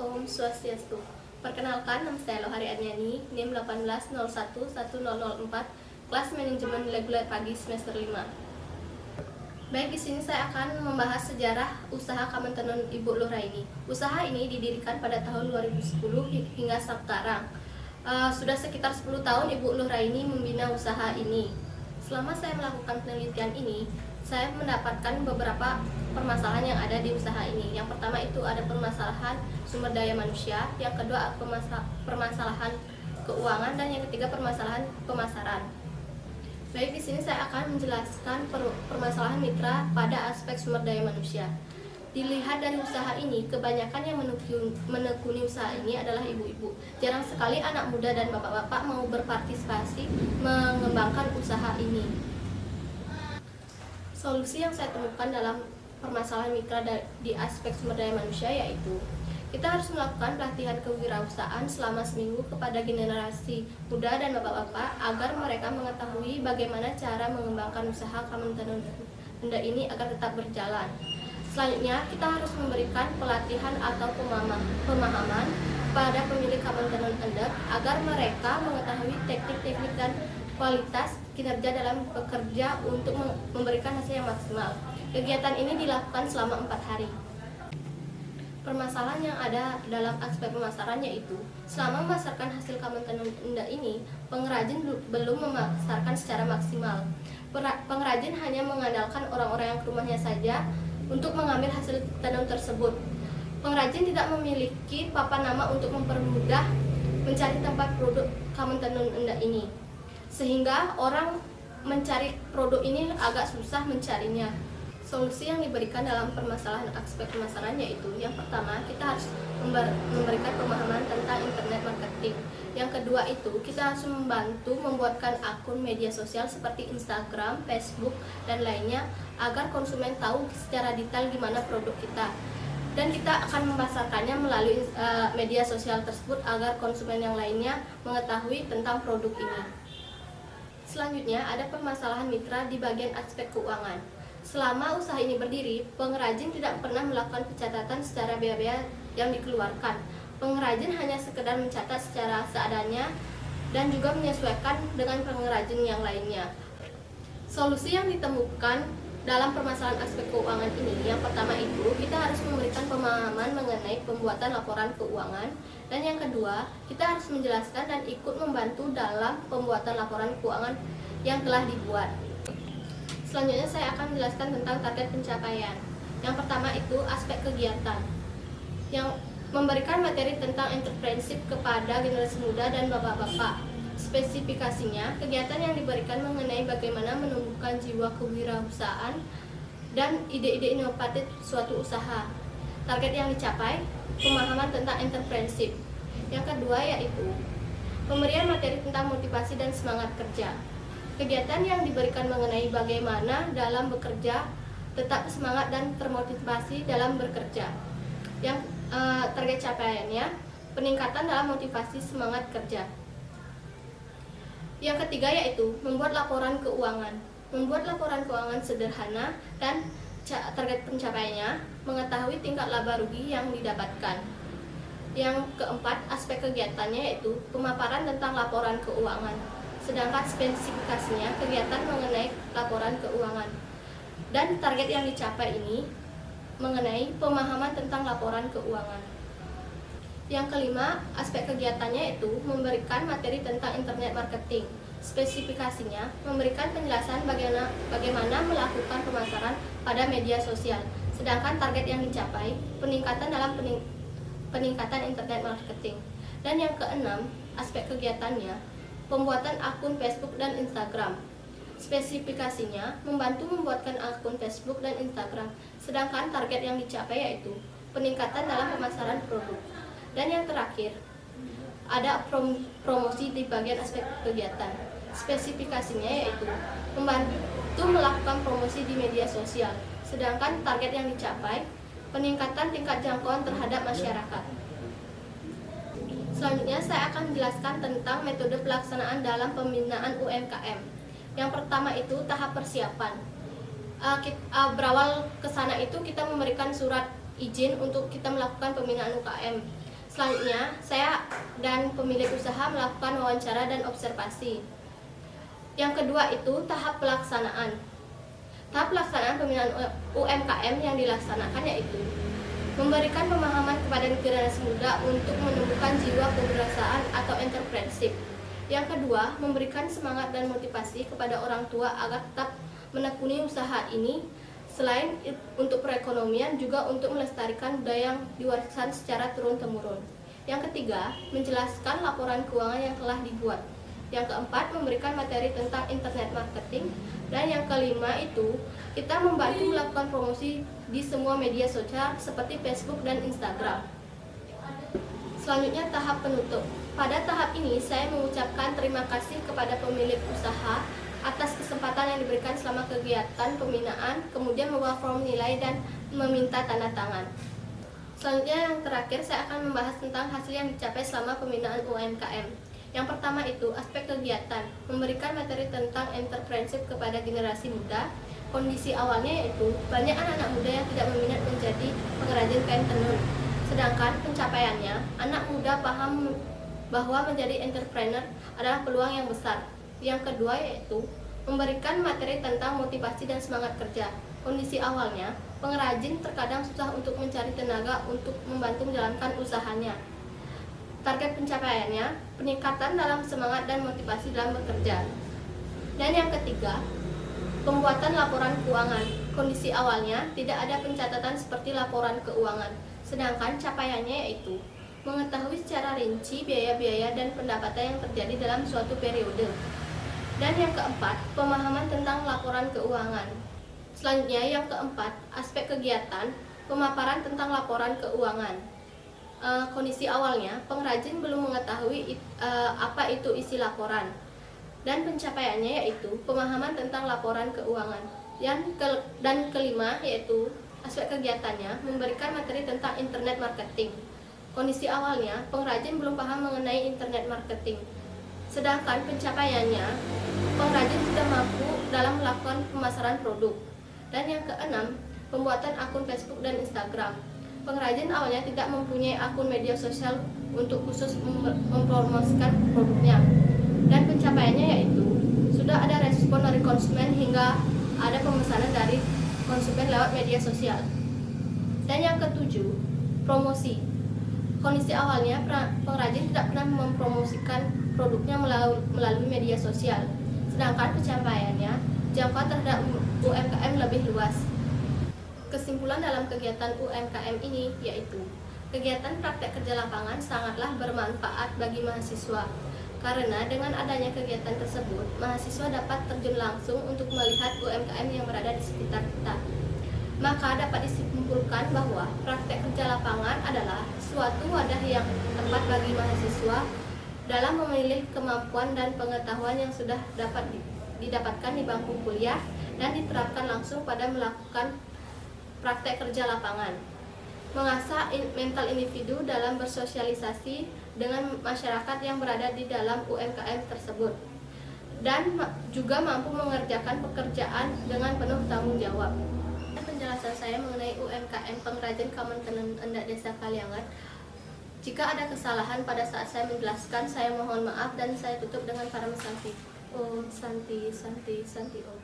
Om Swastiastu. Perkenalkan, nama saya Lohari Adniani, NIM 18011004, kelas manajemen reguler pagi semester 5. Baik, di sini saya akan membahas sejarah usaha Kamentenun Ibu Luraini. Usaha ini didirikan pada tahun 2010 hingga sekarang. Sudah sekitar 10 tahun Ibu Luraini membina usaha ini. Selama saya melakukan penelitian ini, saya mendapatkan beberapa permasalahan yang ada di usaha ini. Yang pertama itu ada permasalahan sumber daya manusia, yang kedua permasalahan keuangan, dan yang ketiga permasalahan pemasaran. Baik, di sini saya akan menjelaskan permasalahan mitra pada aspek sumber daya manusia. Dilihat dari usaha ini, kebanyakan yang menekuni usaha ini adalah ibu-ibu. Jarang sekali anak muda dan bapak-bapak mau berpartisipasi mengembangkan usaha ini. Solusi yang saya temukan dalam permasalahan mitra di aspek sumber daya manusia yaitu kita harus melakukan pelatihan kewirausahaan selama seminggu kepada generasi muda dan bapak-bapak agar mereka mengetahui bagaimana cara mengembangkan usaha Kamentenun Endek ini agar tetap berjalan. Selanjutnya, kita harus memberikan pelatihan atau pemahaman pada pemilik Kamentenun Endek agar mereka mengetahui teknik-teknik dan kualitas kinerja dalam bekerja untuk memberikan hasil yang maksimal. Kegiatan ini dilakukan selama 4 hari. Permasalahan yang ada dalam aspek pemasaran yaitu selama memasarkan hasil Kamentenun Endek ini, pengrajin belum memasarkan secara maksimal. Pengrajin hanya mengandalkan orang-orang yang ke rumahnya saja untuk mengambil hasil tenun tersebut. Pengrajin tidak memiliki papan nama untuk mempermudah mencari tempat produk Kamentenun Endek ini, sehingga orang mencari produk ini agak susah mencarinya. Solusi yang diberikan dalam permasalahan aspek pemasaran yaitu yang pertama, kita harus memberikan pemahaman tentang internet marketing. Yang kedua itu, kita harus membantu membuatkan akun media sosial seperti Instagram, Facebook, dan lainnya agar konsumen tahu secara detail gimana produk kita. Dan kita akan memasarkannya melalui media sosial tersebut agar konsumen yang lainnya mengetahui tentang produk ini. Selanjutnya, ada permasalahan mitra di bagian aspek keuangan. Selama usaha ini berdiri, pengrajin tidak pernah melakukan pencatatan secara biaya yang dikeluarkan. Pengrajin hanya sekedar mencatat secara seadanya dan juga menyesuaikan dengan pengrajin yang lainnya. Solusi yang ditemukan dalam permasalahan aspek keuangan ini, yang pertama itu, kita harus memberikan pemahaman mengenai pembuatan laporan keuangan. Dan yang kedua, kita harus menjelaskan dan ikut membantu dalam pembuatan laporan keuangan yang telah dibuat. Selanjutnya saya akan menjelaskan tentang target pencapaian. Yang pertama itu aspek kegiatan, yang memberikan materi tentang entrepreneurship kepada generasi muda dan bapak-bapak. Spesifikasinya, kegiatan yang diberikan mengenai bagaimana menumbuhkan jiwa kewirausahaan dan ide-ide inovatif suatu usaha. Target yang dicapai, pemahaman tentang entrepreneurship. Yang kedua yaitu pemberian materi tentang motivasi dan semangat kerja. Kegiatan yang diberikan mengenai bagaimana dalam bekerja tetap semangat dan termotivasi dalam bekerja. Yang target capaiannya, peningkatan dalam motivasi semangat kerja. Yang ketiga yaitu membuat laporan keuangan. Membuat laporan keuangan sederhana dan target pencapaiannya, mengetahui tingkat laba rugi yang didapatkan. Yang keempat, aspek kegiatannya yaitu pemaparan tentang laporan keuangan. Sedangkan spesifikasinya kegiatan mengenai laporan keuangan. Dan target yang dicapai ini mengenai pemahaman tentang laporan keuangan. Yang kelima, aspek kegiatannya yaitu memberikan materi tentang internet marketing. Spesifikasinya memberikan penjelasan bagaimana melakukan pemasaran pada media sosial. Sedangkan target yang dicapai peningkatan dalam peningkatan internet marketing. Dan yang keenam, aspek kegiatannya pembuatan akun Facebook dan Instagram. Spesifikasinya membantu membuatkan akun Facebook dan Instagram. Sedangkan target yang dicapai yaitu peningkatan dalam pemasaran produk. Dan yang terakhir, ada promosi di bagian aspek kegiatan. Spesifikasinya yaitu membantu melakukan promosi di media sosial. Sedangkan target yang dicapai peningkatan tingkat jangkauan terhadap masyarakat. Selanjutnya saya akan menjelaskan tentang metode pelaksanaan dalam pembinaan UMKM. Yang pertama itu tahap persiapan. Berawal ke sana itu kita memberikan surat izin untuk kita melakukan pembinaan UKM. Selanjutnya, saya dan pemilik usaha melakukan wawancara dan observasi. Yang kedua itu tahap pelaksanaan. Tahap pelaksanaan pembinaan UMKM yang dilaksanakan yaitu memberikan pemahaman kepada generasi muda untuk menumbuhkan jiwa kewirausahaan atau entrepreneurship. Yang kedua, memberikan semangat dan motivasi kepada orang tua agar tetap menekuni usaha ini. Selain untuk perekonomian, juga untuk melestarikan budaya yang diwariskan secara turun-temurun. Yang ketiga, menjelaskan laporan keuangan yang telah dibuat. Yang keempat, memberikan materi tentang internet marketing. Dan yang kelima itu, kita membantu melakukan promosi di semua media sosial seperti Facebook dan Instagram. Selanjutnya, tahap penutup. Pada tahap ini, saya mengucapkan terima kasih kepada pemilik usaha atas kesempatan yang diberikan selama kegiatan pembinaan, kemudian membawa form nilai dan meminta tanda tangan. Selanjutnya yang terakhir, saya akan membahas tentang hasil yang dicapai selama pembinaan UMKM. Yang pertama itu aspek kegiatan, memberikan materi tentang entrepreneurship kepada generasi muda. Kondisi awalnya yaitu banyak anak-anak muda yang tidak berminat menjadi pengrajin kain tenun. Sedangkan pencapaiannya, anak muda paham bahwa menjadi entrepreneur adalah peluang yang besar. Yang kedua yaitu memberikan materi tentang motivasi dan semangat kerja. Kondisi awalnya, pengrajin terkadang susah untuk mencari tenaga untuk membantu menjalankan usahanya. Target pencapaiannya, peningkatan dalam semangat dan motivasi dalam bekerja. Dan yang ketiga, pembuatan laporan keuangan. Kondisi awalnya tidak ada pencatatan seperti laporan keuangan. Sedangkan capaiannya yaitu mengetahui secara rinci biaya-biaya dan pendapatan yang terjadi dalam suatu periode. Dan yang keempat, pemahaman tentang laporan keuangan. Selanjutnya yang keempat, aspek kegiatan, pemaparan tentang laporan keuangan. Kondisi awalnya, pengrajin belum mengetahui apa itu isi laporan. Dan pencapaiannya yaitu pemahaman tentang laporan keuangan. Dan kelima yaitu aspek kegiatannya, memberikan materi tentang internet marketing. Kondisi awalnya, pengrajin belum paham mengenai internet marketing. Sedangkan pencapaiannya, pengrajin sudah mampu dalam melakukan pemasaran produk. Dan yang keenam, pembuatan akun Facebook dan Instagram. Pengrajin awalnya tidak mempunyai akun media sosial untuk khusus mempromosikan produknya. Dan pencapaiannya yaitu sudah ada respon dari konsumen hingga ada pemesanan dari konsumen lewat media sosial. Dan yang ketujuh, promosi. Kondisi awalnya, pengrajin tidak pernah mempromosikan produknya melalui media sosial. Sedangkan pencapaiannya, jangkauan terhadap UMKM lebih luas. Kesimpulan dalam kegiatan UMKM ini yaitu kegiatan praktek kerja lapangan sangatlah bermanfaat bagi mahasiswa. Karena dengan adanya kegiatan tersebut, mahasiswa dapat terjun langsung untuk melihat UMKM yang berada di sekitar kita. Maka dapat disimpulkan bahwa praktek kerja lapangan adalah suatu wadah yang tepat bagi mahasiswa dalam memilih kemampuan dan pengetahuan yang sudah dapat didapatkan di bangku kuliah dan diterapkan langsung pada melakukan praktek kerja lapangan. Mengasah mental individu dalam bersosialisasi dengan masyarakat yang berada di dalam UMKM tersebut. Dan juga mampu mengerjakan pekerjaan dengan penuh tanggung jawab. Penjelasan saya mengenai UMKM pengrajin Kamen Tenun Endak Desa Kaliangat. Jika ada kesalahan pada saat saya menjelaskan, saya mohon maaf dan saya tutup dengan para santi. Oh, santi, santi, santi, oh.